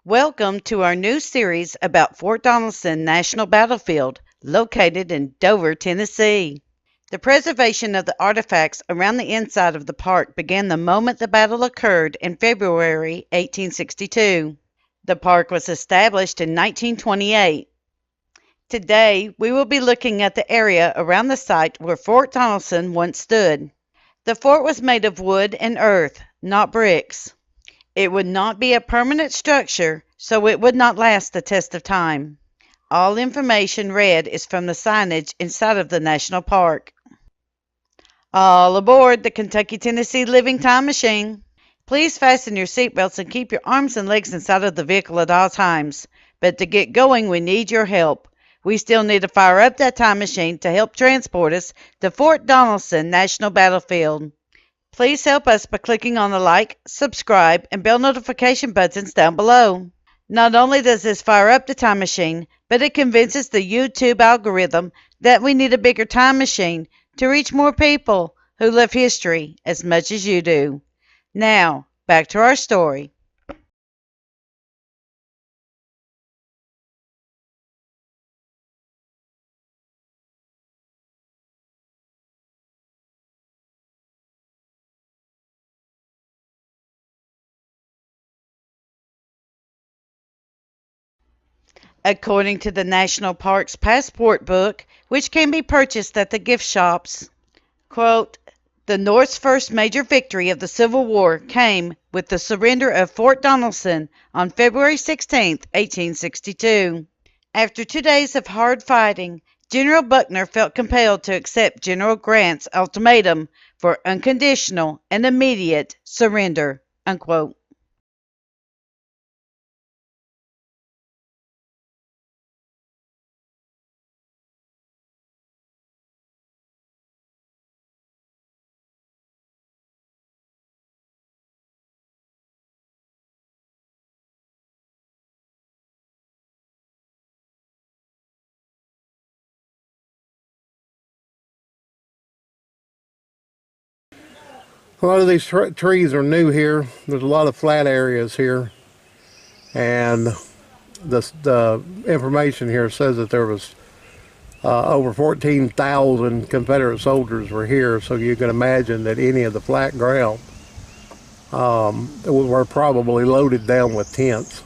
Welcome to our new series about Fort Donaldson National Battlefield, located in Dover, Tennessee. The preservation of the artifacts around the inside of the park began the moment the battle occurred in February 1862. The park was established in 1928. Today, we will be looking at the area around the site where Fort Donaldson once stood. The fort was made of wood and earth, not bricks. It would not be a permanent structure, so it would not last the test of time. All information read is from the signage inside of the national park. All aboard the Kentucky-Tennessee Living Time Machine. Please fasten your seatbelts and keep your arms and legs inside of the vehicle at all times. But to get going, we need your help. We still need to fire up that time machine to help transport us to Fort Donaldson National Battlefield. Please help us by clicking on the like, subscribe, and bell notification buttons down below. Not only does this fire up the time machine, but it convinces the YouTube algorithm that we need a bigger time machine to reach more people who love history as much as you do. Now, back to our story. According to the National Park's passport book, which can be purchased at the gift shops, quote, the North's first major victory of the Civil War came with the surrender of Fort Donaldson on February 16, 1862. After 2 days of hard fighting, General Buckner felt compelled to accept General Grant's ultimatum for unconditional and immediate surrender, unquote. A lot of these trees are new here. There's a lot of flat areas here, and the information here says that there was over 14,000 Confederate soldiers were here. So you can imagine that any of the flat ground were probably loaded down with tents.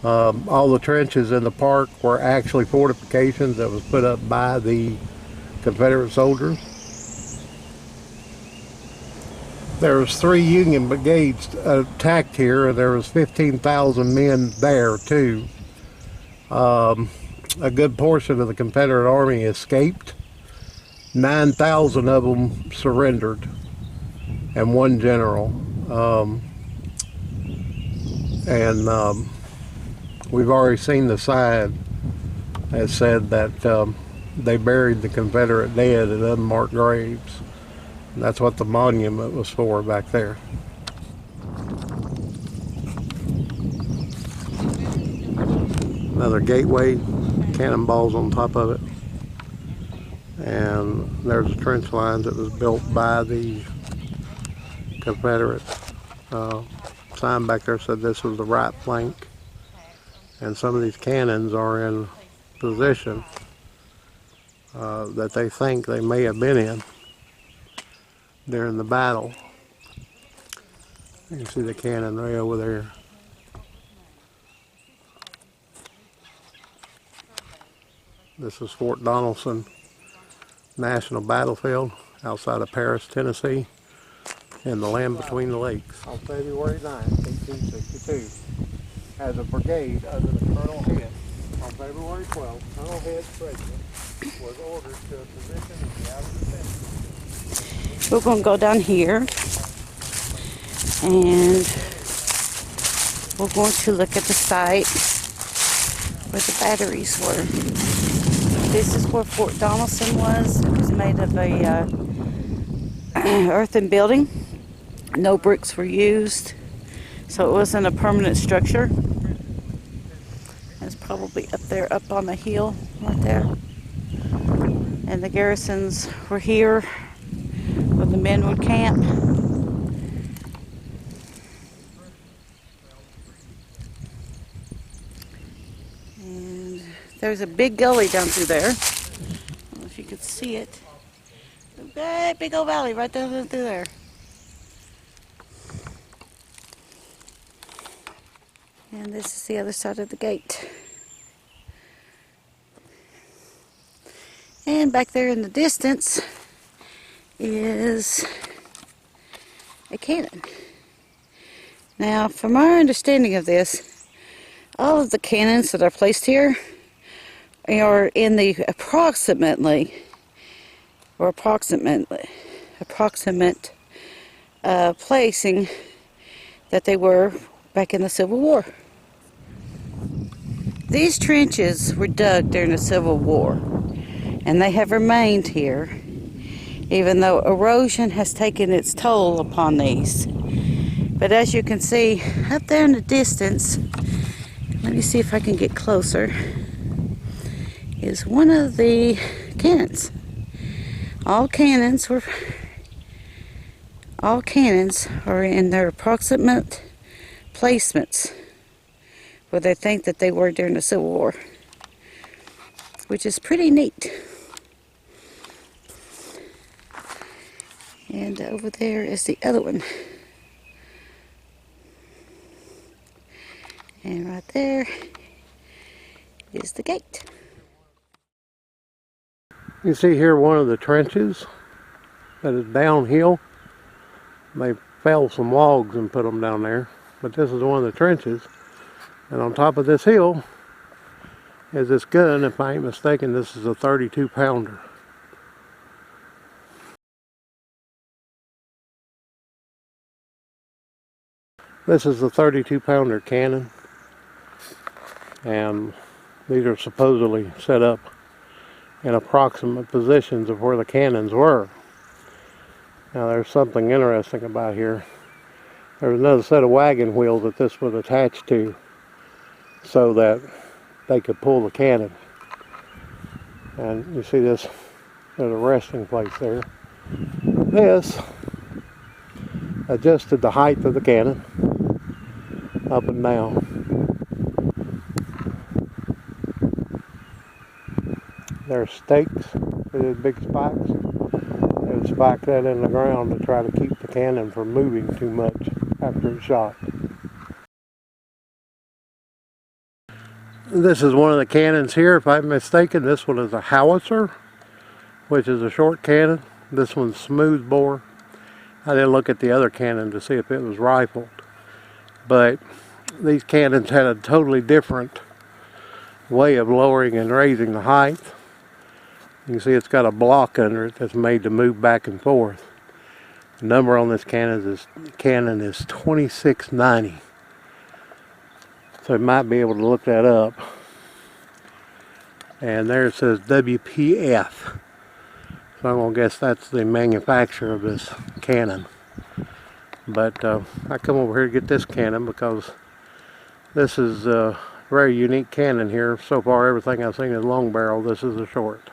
All the trenches in the park were actually fortifications that was put up by the Confederate soldiers. There was 3 Union brigades attacked here, and there was 15,000 men there too. A good portion of the Confederate Army escaped. 9,000 of them surrendered, and 1 general. We've already seen the sign that said that they buried the Confederate dead in unmarked graves. And that's what the monument was for back there. Another gateway, cannonballs on top of it. And there's a trench line that was built by the Confederate. Sign back there said this was the right flank. And some of these cannons are in position that they think they may have been in during the battle. You can see the cannon right over there. This is Fort Donelson National Battlefield outside of Paris, Tennessee, in the land between the lakes. On February 9, 1862, as a brigade under the Colonel Head, on February 12, Colonel Head's regiment was ordered to a position in the outer defense. We're going to go down here, and we're going to look at the site where the batteries were. This is where Fort Donaldson was. It was made of a earthen building. No bricks were used, so it wasn't a permanent structure. It's probably up there, up on the hill right there. And the garrisons were here where the men would camp. There's a big gully down through there. I don't know if you could see it. A big old valley right down through there. And this is the other side of the gate. And back there in the distance is a cannon. Now, from our understanding of this, all of the cannons that are placed here are in the approximate placing that they were back in the Civil War. These trenches were dug during the Civil War, and they have remained here, even though erosion has taken its toll upon these. But as you can see, up there in the distance, let me see if I can get closer, is one of the cannons. All cannons are in their approximate placements where they think that they were during the Civil War, which is pretty neat. And over there is the other one. And right there is the gate. You see here one of the trenches that is downhill. They fell some logs and put them down there, but this is one of the trenches. And on top of this hill is this gun. If I ain't mistaken, this is a 32 pounder. This is the 32 pounder cannon, and these are supposedly set up in approximate positions of where the cannons were. Now there's something interesting about here. There's another set of wagon wheels that this was attached to so that they could pull the cannon. And you see this, there's a resting place there. This adjusted the height of the cannon up and down. There's stakes with these big spikes. They would spike that in the ground to try to keep the cannon from moving too much after it's shot. This is one of the cannons here. If I'm mistaken, this one is a howitzer, which is a short cannon. This one's smooth bore. I didn't look at the other cannon to see if it was rifled, but these cannons had a totally different way of lowering and raising the height. You can see it's got a block under it that's made to move back and forth. The number on this cannon is 2690. So you might be able to look that up. And there it says WPF. So I'm going to guess that's the manufacturer of this cannon. But I come over here to get this cannon because this is a very unique cannon here. So far everything I've seen is long barrel. This is a short.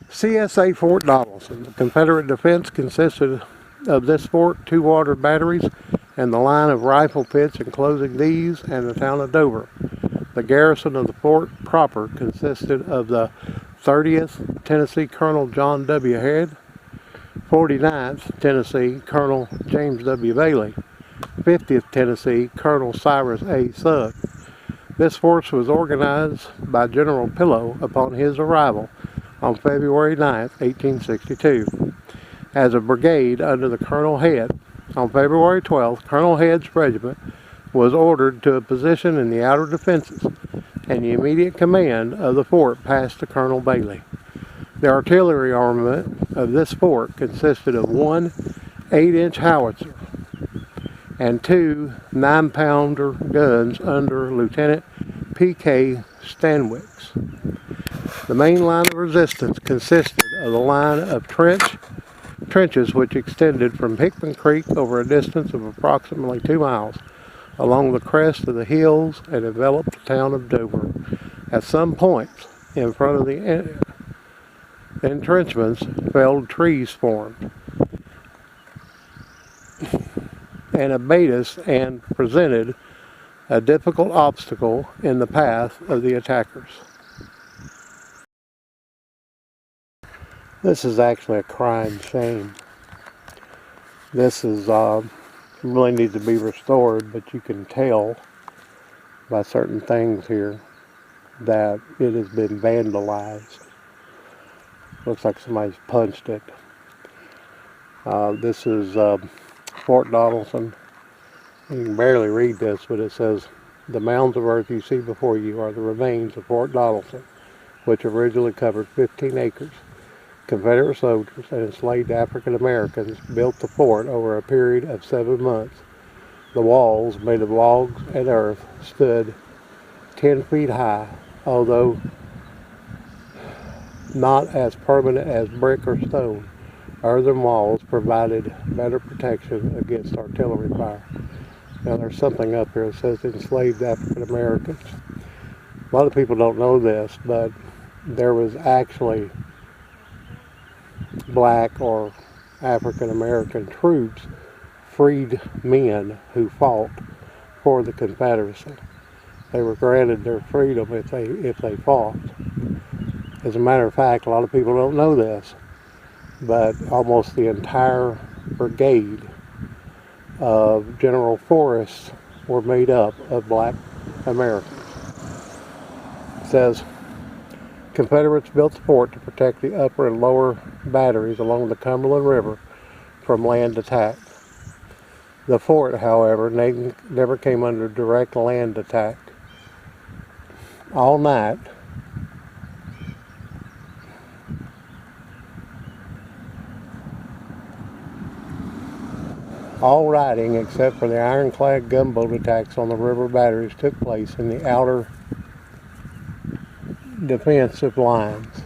CSA Fort Donaldson. The Confederate defense consisted of this fort, 2 water batteries, and the line of rifle pits enclosing these and the town of Dover. The garrison of the fort proper consisted of the 30th Tennessee Colonel John W. Head, 49th Tennessee Colonel James W. Bailey, 50th Tennessee Colonel Cyrus A. Sugg. This force was organized by General Pillow upon his arrival on February 9, 1862, as a brigade under the Colonel Head. On February 12th, Colonel Head's regiment was ordered to a position in the outer defenses, and the immediate command of the fort passed to Colonel Bailey. The artillery armament of this fort consisted of 1 8-inch howitzer and 2 9-pounder guns under Lieutenant P.K. Stanwix. The main line of resistance consisted of the line of trenches which extended from Hickman Creek over a distance of approximately 2 miles along the crest of the hills and enveloped the town of Dover. At some points in front of the entrenchments, felled trees formed and abatis and presented a difficult obstacle in the path of the attackers. This is actually a crying shame. This is really needs to be restored, but you can tell by certain things here that it has been vandalized. Looks like somebody's punched it. This is Fort Donaldson. You can barely read this, but it says, "The mounds of earth you see before you are the remains of Fort Donaldson, which originally covered 15 acres. Confederate soldiers and enslaved African Americans built the fort over a period of 7 months. The walls, made of logs and earth, stood 10 feet high, although not as permanent as brick or stone. Earthen walls provided better protection against artillery fire." Now there's something up here that says enslaved African Americans. A lot of people don't know this, but there was actually black or African American troops, freed men who fought for the Confederacy. They were granted their freedom if they fought. As a matter of fact, a lot of people don't know this, but almost the entire brigade of General Forrest were made up of black Americans. It says, "Confederates built the fort to protect the upper and lower batteries along the Cumberland River from land attack. The fort, however, never came under direct land attack. All night, all riding except for the ironclad gunboat attacks on the river batteries took place in the outer defensive lines.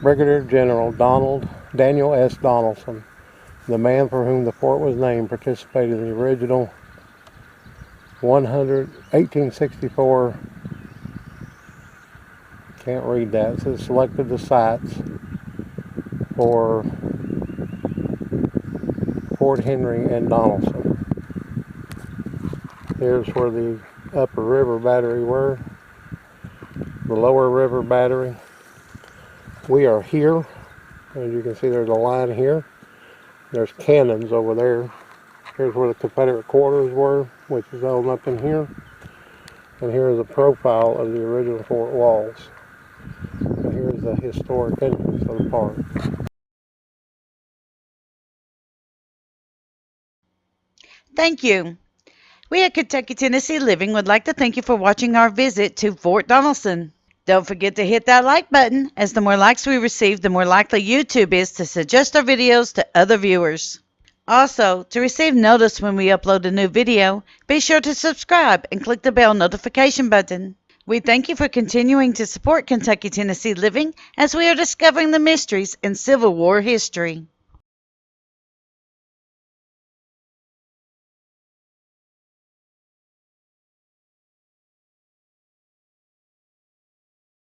Brigadier General Daniel S. Donaldson, the man for whom the fort was named, participated in the original 1864, can't read that, it says selected the sites for Fort Henry and Donaldson." Here's where the upper river battery were, the lower river battery. We are here, as you can see there's a line here. There's cannons over there. Here's where the Confederate quarters were, which is all up in here. And here's a profile of the original fort walls. And here's the historic entrance of the park. Thank you. We at Kentucky, Tennessee Living would like to thank you for watching our visit to Fort Donaldson. Don't forget to hit that like button, as the more likes we receive, the more likely YouTube is to suggest our videos to other viewers. Also, to receive notice when we upload a new video, be sure to subscribe and click the bell notification button. We thank you for continuing to support Kentucky, Tennessee Living as we are discovering the mysteries in Civil War history.